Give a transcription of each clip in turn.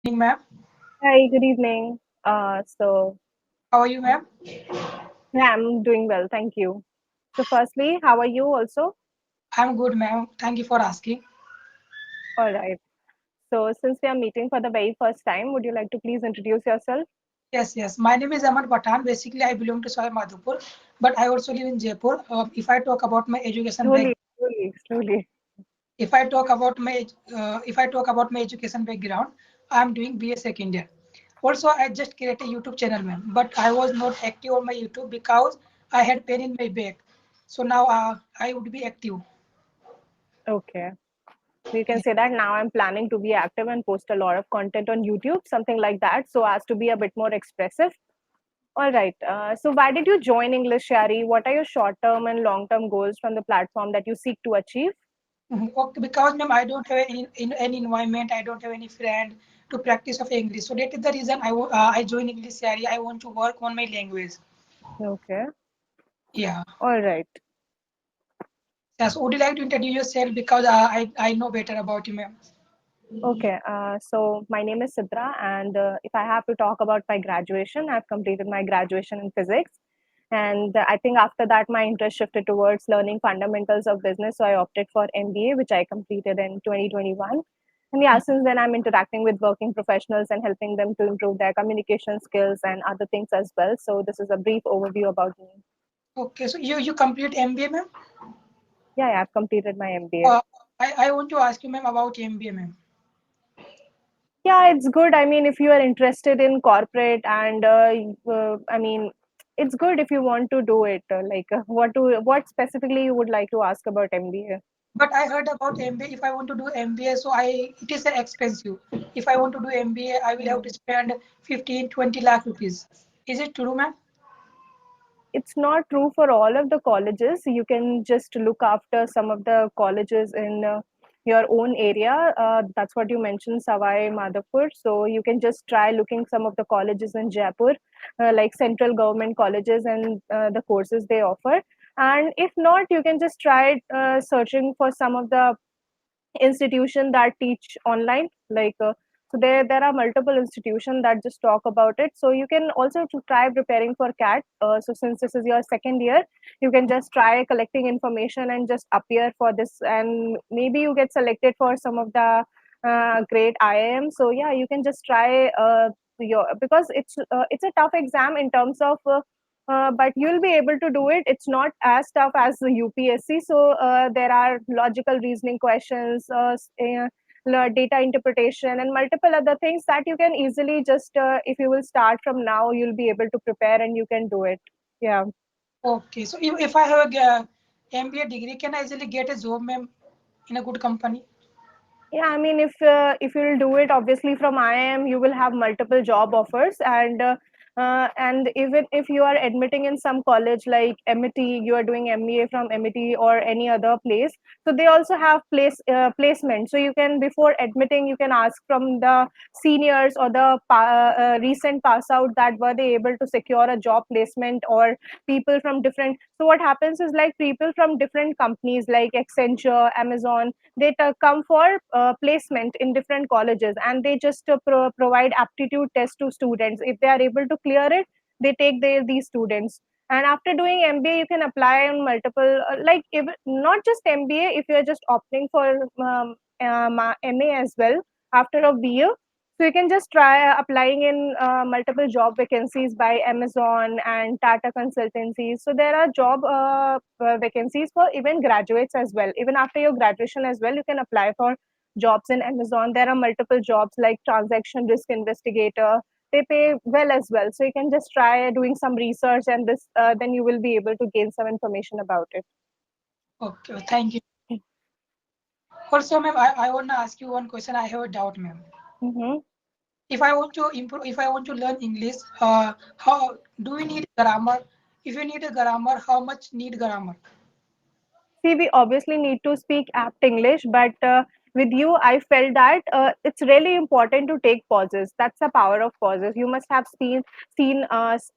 Evening, ma'am. Hi, good evening. How are you, ma'am? Yeah, I'm doing well, thank you. So, firstly, how are you also? I'm good, ma'am. Thank you for asking. All right. So, since we are meeting for the very first time, would you like to please introduce yourself? Yes. My name is Aman Patan. Basically, I belong to Soy Madhupur, but I also live in Jaipur. If I talk about my education back, Slowly. if I talk about my education background, I'm doing BA second year. Also, I just created a YouTube channel, ma'am. But I was not active on my YouTube because I had pain in my back. So now I would be active. Okay. You can say that now I'm planning to be active and post a lot of content on YouTube, something like that, so as to be a bit more expressive. All right. So, why did you join EnglishYaari? What are your short term and long term goals from the platform that you seek to achieve? Mhm. Okay, because ma'am, I don't have any environment. I don't have any friend to practice of English. So that is the reason I joined English area. I want to work on my language. Okay. Yeah. All right. Yes. Would you like to introduce yourself because I know better about you, ma'am. Okay, so my name is Sidra, and if I have to talk about my graduation, I've completed my graduation in physics. And I think after that, my interest shifted towards learning fundamentals of business. So I opted for MBA, which I completed in 2021. And yeah, since then, I'm interacting with working professionals and helping them to improve their communication skills and other things as well. So this is a brief overview about me. Okay. So you complete MBA, ma'am. Yeah, I've completed my MBA. Uh, I want to ask you, ma'am, about MBA, ma'am. Yeah, it's good. I mean, if you are interested in corporate and I mean, it's good if you want to do it. What specifically you would like to ask about MBA? But I heard about MBA. If I want to do MBA, so it is expensive. If I want to do MBA, I will have to Mm. spend 15-20 lakh rupees. Is it true, ma'am? It's not true for all of the colleges. You can just look after some of the colleges in your own area. That's what you mentioned, Savai Madhapur. So you can just try looking some of the colleges in Jaipur, like central government colleges and the courses they offer. And if not, you can just try searching for some of the institution that teach online so there are multiple institutions that just talk about it, so you can also to try preparing for cat. So since this is your second year, you can just try collecting information and just appear for this, and maybe you get selected for some of the great IIM. So yeah, you can just try your, because it's a tough exam in terms of but you'll be able to do it. It's not as tough as the UPSC. So there are logical reasoning questions, data interpretation, and multiple other things that you can easily just, if you will start from now, you'll be able to prepare and you can do it. Yeah. Okay, so if I have a MBA degree, can I easily get a job, ma'am, in a good company? Yeah, I mean, if you'll do it, obviously from IIM, you will have multiple job offers, and even if you are admitting in some college like MIT, you are doing MBA from MIT or any other place, so they also have placement. So you can, before admitting, you can ask from the seniors or the recent pass out that were they able to secure a job placement, or people from different. So what happens is, like, people from different companies like Accenture, Amazon, they come for placement in different colleges, and they just provide aptitude test to students. If they are able to clear it, they take these students, and after doing MBA you can apply on multiple, like, if not just MBA, if you are just opting for MA as well after a BA, so you can just try applying in multiple job vacancies by Amazon and Tata consultancies. So there are job vacancies for even graduates as well. Even after your graduation as well, you can apply for jobs in Amazon. There are multiple jobs like transaction risk investigator. They pay well as well. So you can just try doing some research, and this then you will be able to gain some information about it. Okay, thank you. Also, ma'am, I want to ask you one question. I have a doubt, ma'am. Mm-hmm. If I want to improve, if I want to learn English, how do we need grammar? If you need a grammar, how much need grammar? See, we obviously need to speak apt English, but with you, I felt that it's really important to take pauses. That's the power of pauses. You must have seen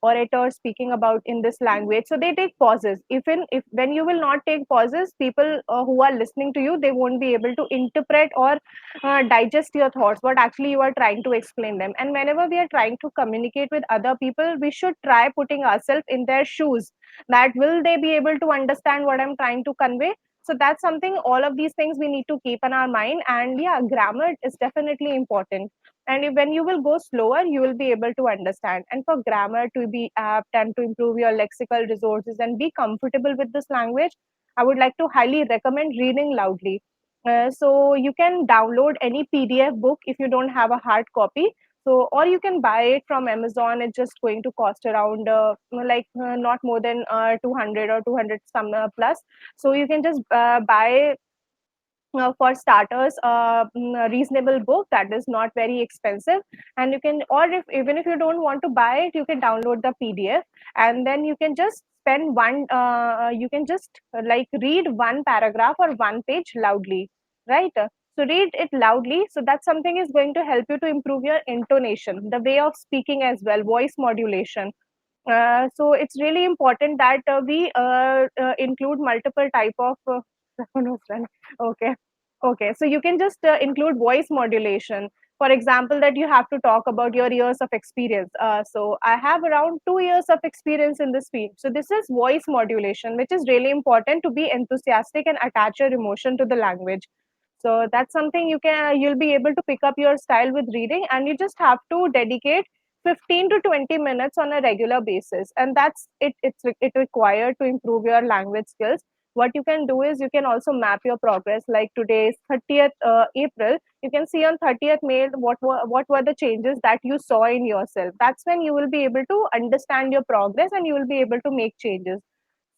orators speaking about in this language, so they take pauses. Even if when you will not take pauses, people who are listening to you, they won't be able to interpret or digest your thoughts, what actually you are trying to explain them. And whenever we are trying to communicate with other people, we should try putting ourselves in their shoes, that will they be able to understand what I'm trying to convey. So that's something, all of these things we need to keep in our mind. And yeah, grammar is definitely important. And when you will go slower, you will be able to understand. And for grammar to be apt and to improve your lexical resources and be comfortable with this language, I would like to highly recommend reading loudly. So you can download any PDF book if you don't have a hard copy. So, or you can buy it from Amazon. It's just going to cost around not more than 200 or 200 some plus. So you can just buy for starters a reasonable book that is not very expensive. And you can, or if even if you don't want to buy it, you can download the PDF. And then you can just spend one you can just like read one paragraph or one page loudly, right? So read it loudly, so that something is going to help you to improve your intonation, the way of speaking as well, voice modulation. So it's really important that we include multiple type of no, friend. Okay. Okay, so you can just include voice modulation. For example, that you have to talk about your years of experience. So I have around 2 years of experience in this field. So this is voice modulation, which is really important to be enthusiastic and attach your emotion to the language. So that's something you'll be able to pick up your style with reading, and you just have to dedicate 15 to 20 minutes on a regular basis, and that's it. It required to improve your language skills. What you can do is you can also map your progress. Like today is 30th April, you can see on 30th May what were the changes that you saw in yourself. That's when you will be able to understand your progress and you will be able to make changes.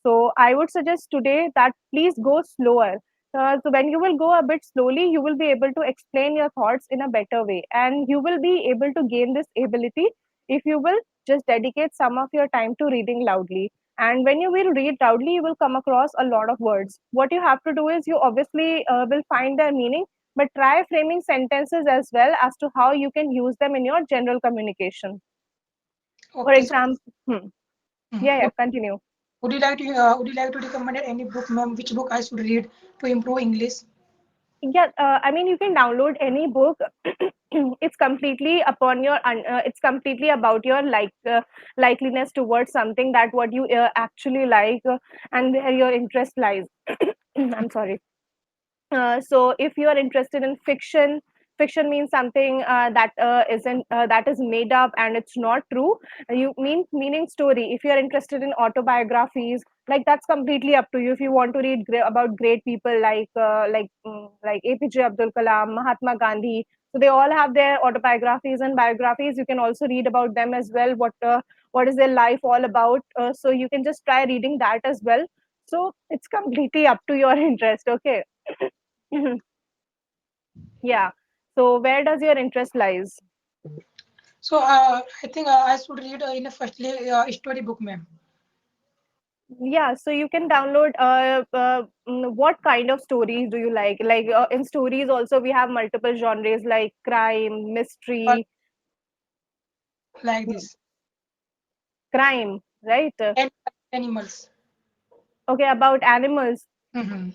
So I would suggest today that please go slower. So when you will go a bit slowly, you will be able to explain your thoughts in a better way, and you will be able to gain this ability if you will just dedicate some of your time to reading loudly. And when you will read loudly, you will come across a lot of words. What you have to do is you obviously will find their meaning, but try framing sentences as well as to how you can use them in your general communication. For Okay, so example, yeah, yeah, would, continue. would you like to recommend any book, ma'am? Which book I should read to improve English? Yeah, I mean, you can download any book. It's completely upon your it's completely about your likeliness towards something, that what you actually like, and where your interest lies. I'm sorry. So if you are interested in fiction, fiction means something that is made up and it's not true. You meaning story. If you are interested in autobiographies, like that's completely up to you. If you want to read about great people like APJ Abdul Kalam, Mahatma Gandhi, so they all have their autobiographies and biographies. You can also read about them as well. What is their life all about? So you can just try reading that as well. So it's completely up to your interest. Okay. Yeah. So where does your interest lies? So I think I should read in a firstly storybook, ma'am. Yeah, so you can download what kind of stories do you like? Like in stories also we have multiple genres like crime, Or mystery, like hmm, this, crime, right? and animals. Okay, about animals. Mm-hmm.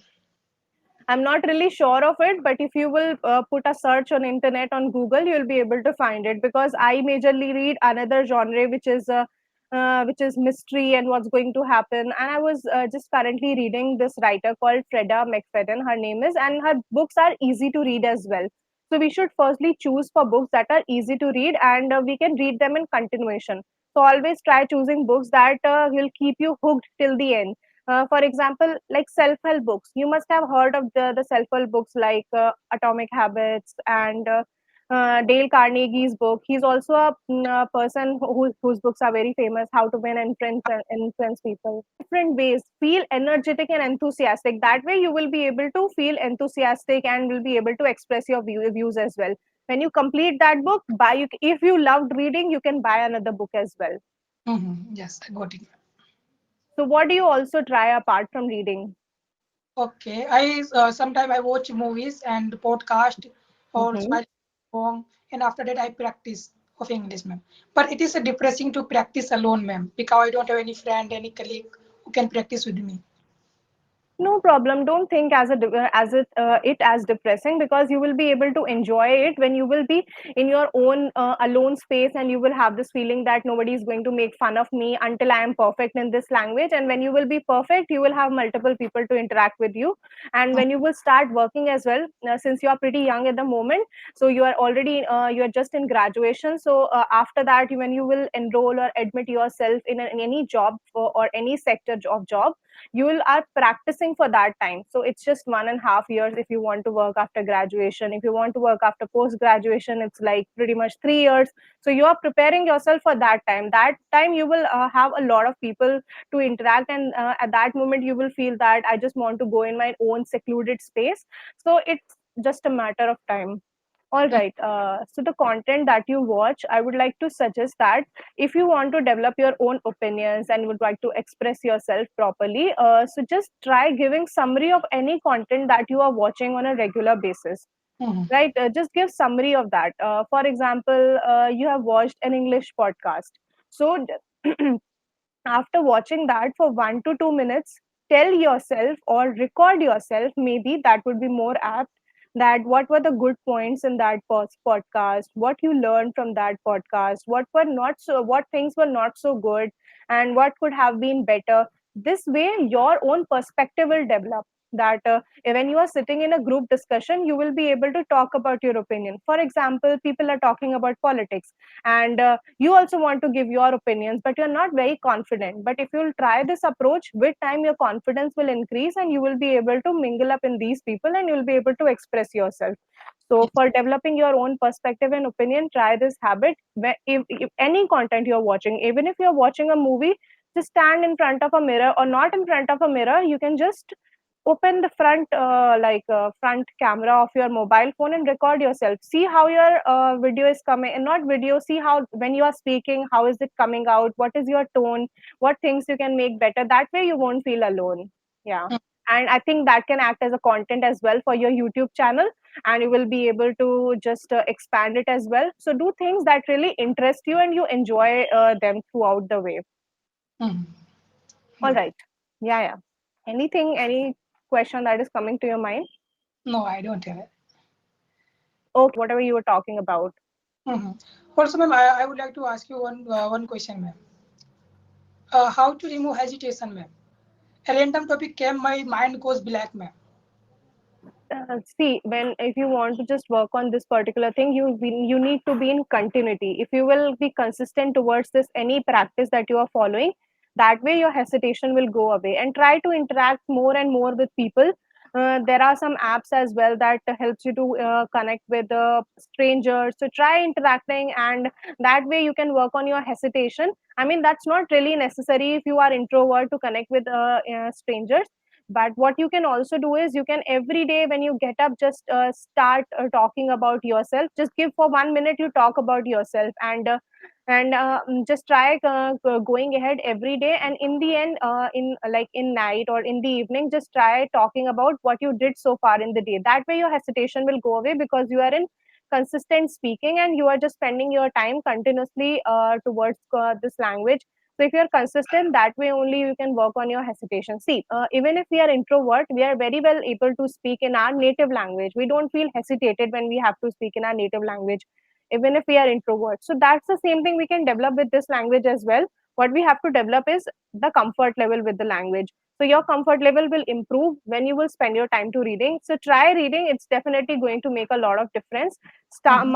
I'm not really sure of it, but if you will put a search on internet on Google, you'll be able to find it, because I majorly read another genre which is mystery and what's going to happen. And I was just currently reading this writer called Freda McFadden, her name is, and her books are easy to read as well. So we should firstly choose for books that are easy to read, and we can read them in continuation. So always try choosing books that will keep you hooked till the end. For example, like self-help books, you must have heard of the self-help books like Atomic Habits and Dale Carnegie's book. He's also a person whose books are very famous, How to Win and Influence People. Different ways, feel energetic and enthusiastic. That way you will be able to feel enthusiastic and will be able to express your views as well. When you complete that book, if you loved reading, you can buy another book as well. Mm-hmm. Yes, I got it. So what do you also try apart from reading? Okay, I sometimes I watch movies and podcast or Mm-hmm. while song, and after that I practice of English, ma'am. But it is depressing to practice alone, ma'am, because I don't have any friend, any colleague who can practice with me. No problem. Don't think as it as depressing, because you will be able to enjoy it when you will be in your own alone space, and you will have this feeling that nobody is going to make fun of me until I am perfect in this language. And when you will be perfect, you will have multiple people to interact with you. And when you will start working as well, since you are pretty young at the moment, so you are already you are just in graduation. So after that, when you will enroll or admit yourself in any job or any sector of job, you will are practicing for that time. So it's just 1.5 years if you want to work after graduation. If you want to work after post graduation, it's like pretty much 3 years. So you are preparing yourself for that time. That time you will have a lot of people to interact, and at that moment you will feel that I just want to go in my own secluded space. So it's just a matter of time. All right. So the content that you watch, I would like to suggest that if you want to develop your own opinions and would like to express yourself properly, so just try giving summary of any content that you are watching on a regular basis. Mhm. Right? Just give summary of that. For example, you have watched an English podcast. So after watching that for 1 to 2 minutes, tell yourself or record yourself, maybe that would be more apt, that what were the good points in that podcast, what you learned from that podcast, what things were not so good, and what could have been better. This way your own perspective will develop, that when you are sitting in a group discussion, you will be able to talk about your opinion. For example, people are talking about politics, and you also want to give your opinions, but you're not very confident. But if you'll try this approach, with time your confidence will increase, and you will be able to mingle up in these people, and you'll be able to express yourself. So Yes. for developing your own perspective and opinion, try this habit. If any content you're watching, even if you're watching a movie, just stand in front of a mirror, or not in front of a mirror, you can just open the front camera of your mobile phone and record yourself. See how your video is coming, and not video, see how when you are speaking, how is it coming out, what is your tone, what things you can make better. That way you won't feel alone. Yeah. Mm, And I think that can act as a content as well for your YouTube channel, and you will be able to just expand it as well. So do things that really interest you and you enjoy them throughout the way. mm. All Good. right. Yeah, yeah. Anything, any question that is coming to your mind? No, I don't have it. Okay, whatever you were talking about. Mhm. Also, ma'am, I would like to ask you one question, ma'am. How to remove hesitation, ma'am? A random topic came, my mind goes black, ma'am. See, when if you want to just work on this particular thing, you need to be in continuity. If you will be consistent towards this any practice that you are following, that way your hesitation will go away. And try to interact more and more with people. There are some apps as well that helps you to connect with strangers. So try interacting, and that way you can work on your hesitation. I mean, that's not really necessary if you are introvert to connect with strangers. But what you can also do is, you can every day when you get up, just start talking about yourself. Just give for 1 minute, you talk about yourself, and just try going ahead every day. And in the end, in night or in the evening, just try talking about what you did so far in the day. That way your hesitation will go away, because you are in consistent speaking, and you are just spending your time continuously towards this language. So if you're consistent, that way only you can work on your hesitation. See, even if we are introvert, we are very well able to speak in our native language. We don't feel hesitated when we have to speak in our native language, even if we are introvert. So that's the same thing we can develop with this language as well. What we have to develop is the comfort level with the language. So your comfort level will improve when you will spend your time to reading. So try reading. It's definitely going to make a lot of difference. Mhm.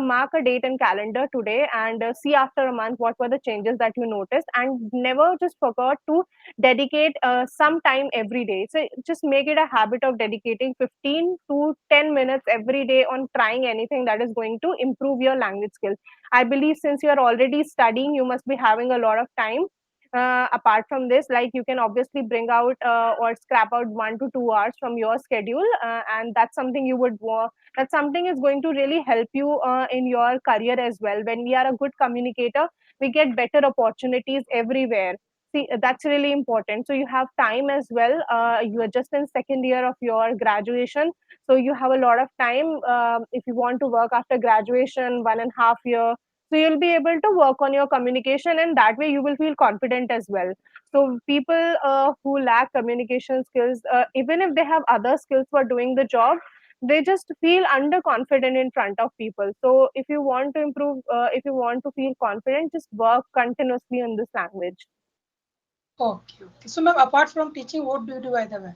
Mark a date and calendar today, and see after a month what were the changes that you noticed, and never just forget to dedicate some time every day. So just make it a habit of dedicating 15 to 10 minutes every day on trying anything that is going to improve your language skills. I believe since you are already studying, you must be having a lot of time. Apart from this, like, you can obviously bring out or scrap out 1 to 2 hours from your schedule, and that's something you would that something is going to really help you in your career as well. When we are a good communicator, we get better opportunities everywhere. See, that's really important. So you have time as well. You are just in second year of your graduation, so you have a lot of time. If you want to work after graduation, 1.5 year, so you'll be able to work on your communication, and that way you will feel confident as well. So people who lack communication skills, even if they have other skills for doing the job, they just feel underconfident in front of people. So if you want to improve, if you want to feel confident, just work continuously on this language. Okay, okay. So, ma'am, apart from teaching, what do you do by the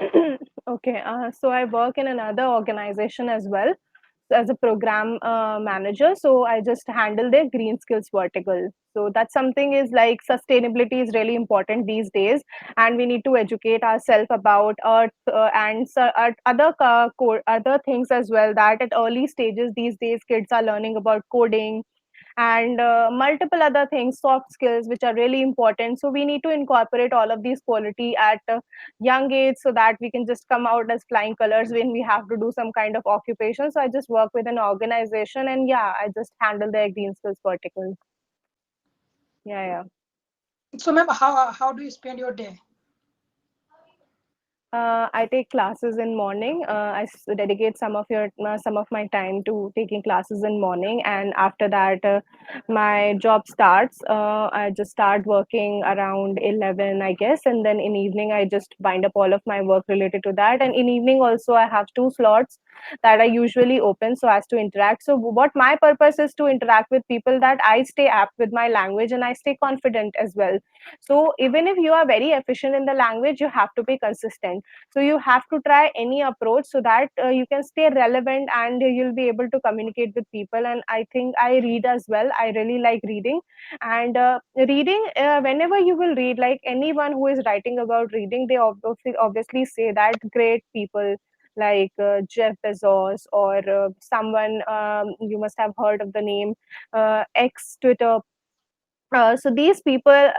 way? Okay, so I work in another organization as well as a program manager. So I just handle their green skills vertical. So that's something is like sustainability is really important these days, and we need to educate ourselves about earth and other other things as well. That at early stages these days kids are learning about coding and multiple other things, soft skills, which are really important. So we need to incorporate all of these quality at a young age so that we can just come out as flying colors when we have to do some kind of occupation. So I just work with an organization, and yeah, I just handle their green skills vertical. Yeah, yeah. So, ma'am, how do you spend your day? I take classes in morning. Dedicate some of my time to taking classes in morning, and after that, my job starts. I just start working around 11, I guess, and then in evening I just bind up all of my work related to that. And in evening also I have two slots that I usually open so as to interact. So what my purpose is to interact with people, that I stay apt with my language and I stay confident as well. So even if you are very efficient in the language, you have to be consistent. So you have to try any approach so that you can stay relevant and you'll be able to communicate with people. And I think I read as well. I really like reading. And reading, whenever you will read, like anyone who is writing about reading, they obviously say that great people like Jeff Bezos or someone, you must have heard of the name, ex Twitter. So these people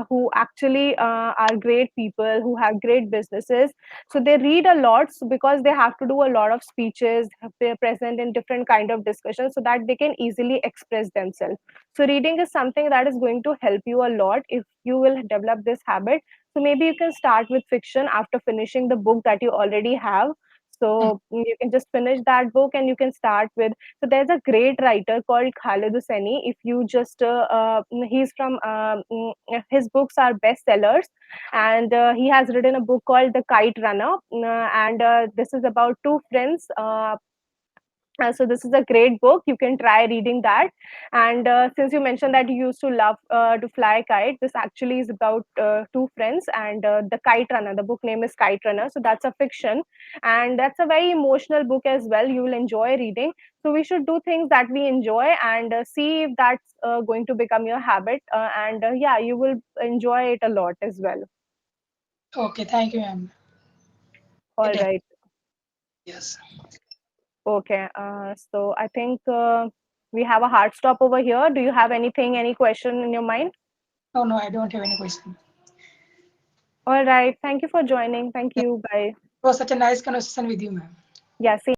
who actually are great people who have great businesses, so they read a lot, because they have to do a lot of speeches, they're present in different kind of discussions so that they can easily express themselves. So reading is something that is going to help you a lot if you will develop this habit. So maybe you can start with fiction after finishing the book that you already have. Hmm. So you can just finish that book and you can start with. So there's a great writer called Khalid Hosseini. If you just he's from his books are bestsellers, and he has written a book called The Kite Runner, and this is about two friends. So this is a great book. You can try reading that. And since you mentioned that you used to love to fly kite, this actually is about two friends and the Kite Runner. The book name is Kite Runner. So that's a fiction, and that's a very emotional book as well. You will enjoy reading. So we should do things that we enjoy and see if that's going to become your habit. And yeah, you will enjoy it a lot as well. Okay, thank you, ma'am. All It- right. Yes. Okay. So I think we have a hard stop over here. Do you have anything, any question in your mind? No, no, I don't have any question. All right. Thank you for joining. Thank Yeah, you. Bye. it was such a nice conversation with you, ma'am. Yeah. See